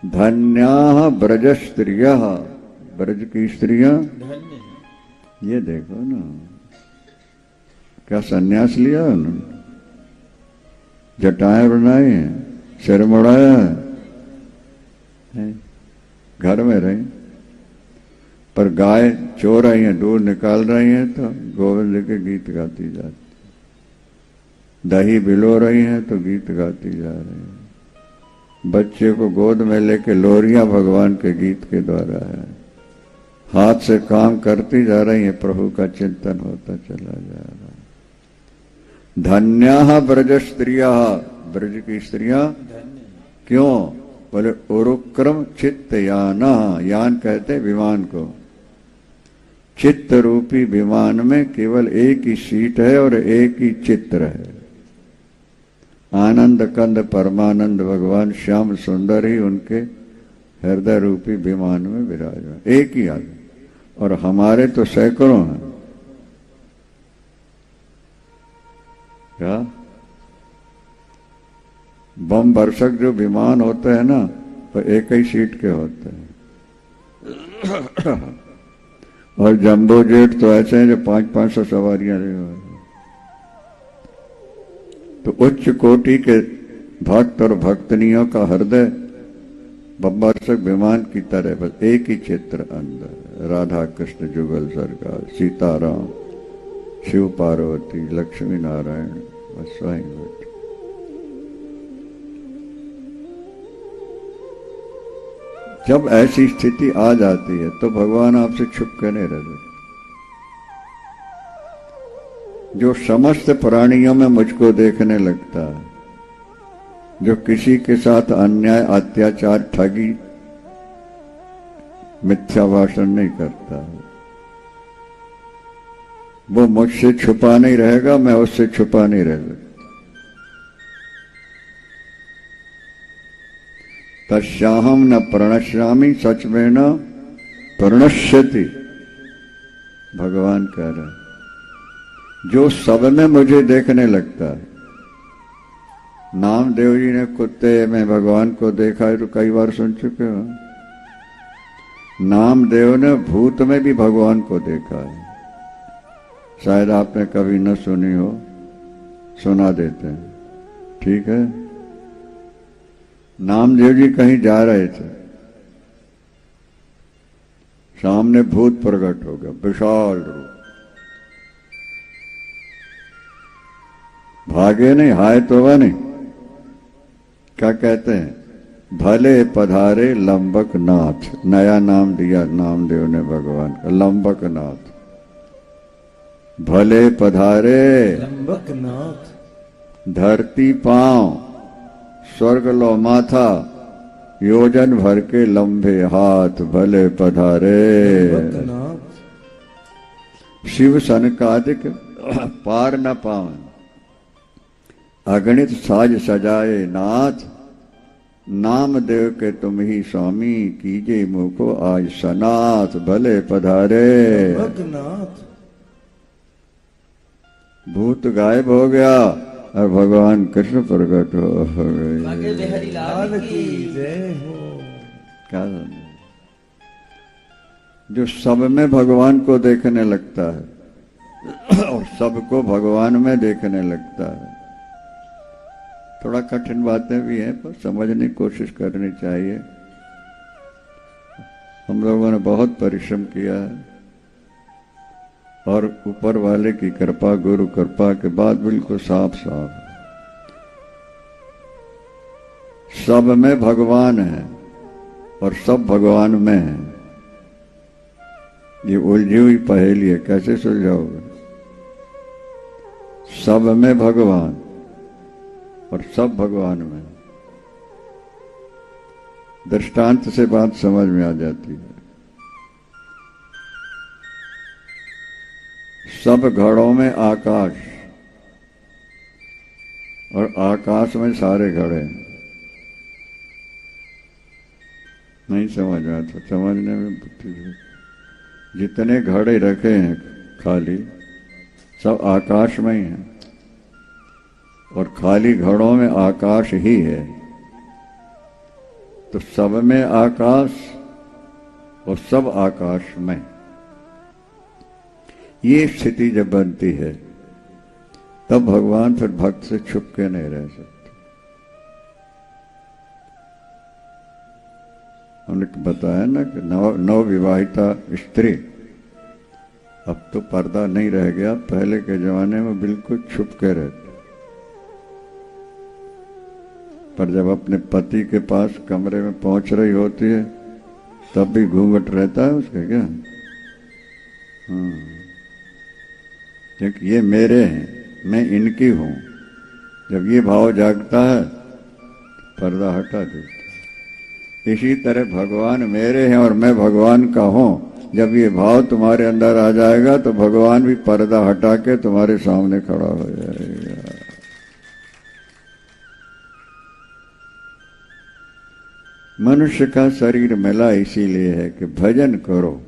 धन्या ब्रज स्त्रिया, ब्रज की स्त्रियां धन्य। ये देखो ना, क्या सन्यास लिया उन्होंने, जटाएं बनाई हैं, सिर मुड़ाया है, घर में रही, पर गाय चो रही हैं, दूध निकाल रही हैं तो गोविंद के गीत गाती जाती, दही बिलो रही हैं तो गीत गाती जा रही हैं, बच्चे को गोद में लेके लोरियां भगवान के गीत के द्वारा है, हाथ से काम करती जा रही है, प्रभु का चिंतन होता चला जा रहा है। धन्या ब्रज स्त्रिया, ब्रज की स्त्रियां क्यों? बोले उरुक्रम चित्त याना, यान कहते विमान को, चित्त रूपी विमान में केवल एक ही सीट है और एक ही चित्र है। आनंद कंद परमानंद भगवान श्याम सुंदर ही उनके हृदय रूपी विमान में विराजमान, एक ही आदमी, और हमारे तो सैकड़ों हैं। क्या बम वर्षक जो विमान होते हैं ना, तो एक ही सीट के होते हैं, और जंबो जेट तो ऐसे हैं जो 500-500 सवारियां ले हुए। तो उच्च कोटि के भक्त और भक्तनियों का हृदय बम्बरसक विमान की तरह, बस एक ही चित्र अंदर, राधा कृष्ण जुगल सरकार, सीताराम, शिव पार्वती, लक्ष्मी नारायण, बस वहीं बैठे। जब ऐसी स्थिति आ जाती है तो भगवान आपसे छुप के नहीं रहते। जो समस्त प्राणियों में मुझको देखने लगता है, जो किसी के साथ अन्याय अत्याचार ठगी मिथ्या भाषण नहीं करता, वो मुझसे छुपा नहीं रहेगा, मैं उससे छुपा नहीं रह सकता। तस्याहम न प्रणश्यामि, सच में न प्रणश्यति, भगवान कह रहे हैं। जो सब में मुझे देखने लगता है, नामदेव जी ने कुत्ते में भगवान को देखा है तो कई बार सुन चुके हो। नामदेव ने भूत में भी भगवान को देखा है, शायद आपने कभी न सुनी हो, सुना देते हैं, ठीक है। नामदेव जी कहीं जा रहे थे, सामने भूत प्रकट हो गया, विशाल रूप, भागे नहीं, हाय तो वह नहीं, क्या कहते हैं, भले पधारे लंबक नाथ, नया नाम दिया नामदेव ने भगवान का, लंबक नाथ। भले पधारे लंबक नाथ, धरती पांव, स्वर्ग लो माथा, योजन भर के लंबे हाथ, भले पधारे लंबक नाथ। शिव सनकादिक पार न पावन, अगणित साज सजाए नाथ, नामदेव के तुम ही स्वामी, कीजे मुको आज सनाथ, भले पधारे लंबक नाथ। भूत गायब हो गया और भगवान कृष्ण प्रकट हो गए। लाल की जय हो। क्या जो सब में भगवान को देखने लगता है और सबको भगवान में देखने लगता है। थोड़ा कठिन बातें भी हैं पर समझने की कोशिश करनी चाहिए। हम लोगों ने बहुत परिश्रम किया है और ऊपर वाले की कृपा, गुरु कृपा के बाद बिल्कुल साफ साफ है। सब में भगवान है और सब भगवान में है। ये उलझी हुई पहेली है, कैसे सुलझाओगे? सब में भगवान और सब भगवान में। दृष्टांत से बात समझ में आ जाती है। सब घड़ों में आकाश और आकाश में सारे घड़े। नहीं समझ में आता, समझने में बुद्धि। जितने घड़े रखे हैं खाली, सब आकाश में ही हैं और खाली घड़ों में आकाश ही है। तो सब में आकाश और सब आकाश में, ये स्थिति जब बनती है तब भगवान फिर भक्त से छुप के नहीं रह सकते। उन्होंने बताया ना कि नव विवाहिता स्त्री, अब तो पर्दा नहीं रह गया, पहले के जमाने में बिल्कुल छुप के रहते, पर जब अपने पति के पास कमरे में पहुंच रही होती है तब भी घूंघट रहता है उसका क्या? क्योंकि ये मेरे हैं, मैं इनकी हूं। जब ये भाव जागता है पर्दा हटा देता है। इसी तरह भगवान मेरे हैं और मैं भगवान का हूं, जब ये भाव तुम्हारे अंदर आ जाएगा तो भगवान भी पर्दा हटा के तुम्हारे सामने खड़ा हो जाएगा। मनुष्य का शरीर मिला इसीलिए है कि भजन करो,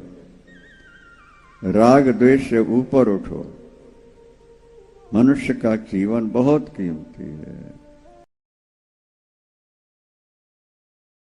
राग द्वेष से ऊपर उठो। मनुष्य का जीवन बहुत कीमती है।